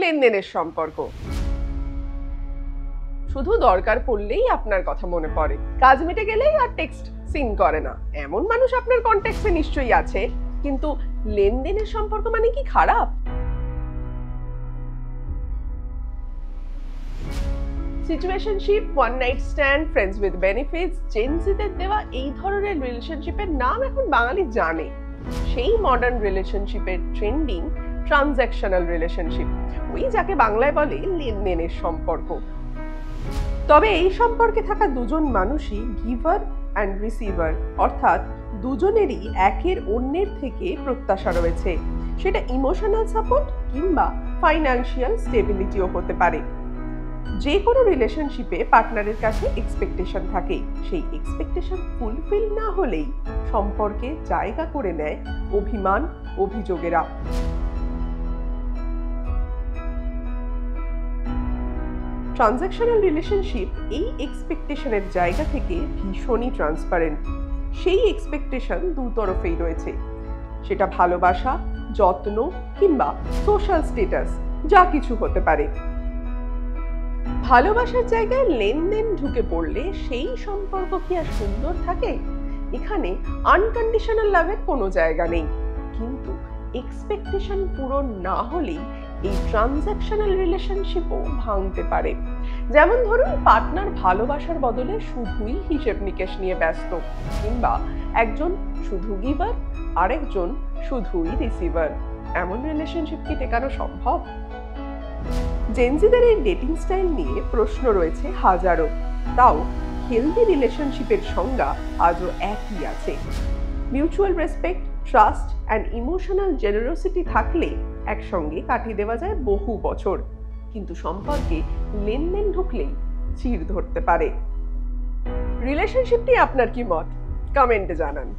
লেনদেনের সম্পর্ক। শুধু দরকার পড়লেই আপনার কথা মনে পড়ে, কাজ মিটে গেলেই আর টেক্সট সিন করে না, এমন মানুষ আপনার কন্ট্যাক্টে নিশ্চয়ই আছে। কিন্তু লেনদেনের সম্পর্ক মানে কি খারাপ? Situationship, one night stand, friends with benefits, জেনজিদের দেওয়া এই ধরনের রিলেশনশিপের নাম এখন বাঙালি জানে। সেই মডার্ন রিলেশনশিপের ট্রেন্ডিং ট্রানজ্যাকশনাল রিলেশনশিপ, ওই যাকে বাংলায় বলে লেনদেনের সম্পর্ক। তবে এই সম্পর্কে থাকা দুজন মানুষই গিভার অ্যান্ড রিসিভার, অর্থাৎ দুজনেরই একের অন্যের থেকে প্রত্যাশা রয়েছে। সেটা ইমোশনাল সাপোর্ট কিংবা ফাইন্যান্সিয়াল স্টেবিলিটিও হতে পারে। যে কোনো রিলেশনশিপে পার্টনারের কাছে এক্সপেকটেশন থাকে, সেই এক্সপেকটেশন ফুলফিল না হলেই সম্পর্কে জায়গা করে নেয় অভিমান, অভিযোগেরা। ট্রানজ্যাকশনাল রিলেশনশিপ এই এক্সপেকটেশনের জায়গা থেকে ভীষণই ট্রান্সপারেন্ট। সেই এক্সপেকটেশন দুতরফেই রয়েছে, সেটা ভালোবাসা, যত্ন কিংবা সোশ্যাল স্ট্যাটাস, যা কিছু হতে পারে। ভালোবাসার জায়গায় লেনদেন ঢুকে পড়লে সেই সম্পর্ক কি আর সুন্দর থাকে? এখানে আনকন্ডিশনাল লাভের কোনো জায়গা নেই। কিন্তু এক্সপেকটেশন পূরণ না হলেই এই ট্রানজ্যাকশনাল রিলেশনশিপও ভাঙতে পারে। যেমন ধরুন, পার্টনার ভালোবাসার বদলে শুধুই হিসেব নিকেশ নিয়ে ব্যস্ত, কিংবা একজন শুধু গিভার, আরেকজন শুধুই রিসিভার। এমন রিলেশনশিপ কি টেকানো সম্ভব? জেনজিদের এই ডেটিং স্টাইল নিয়ে প্রশ্ন রয়েছে হাজারো। তাও হেলদি রিলেশনশিপের সংজ্ঞা আজও একই আছে। Mutual respect, trust and emotional generosity থাকলে একসঙ্গে কাটিয়ে দেওয়া যায় বহু বছর। কিন্তু সম্পর্কে লেনদেন ঢুকলেই চির ধরতে পারে। রিলেশনশিপটি আপনার কি মত? কমেন্টে জানান।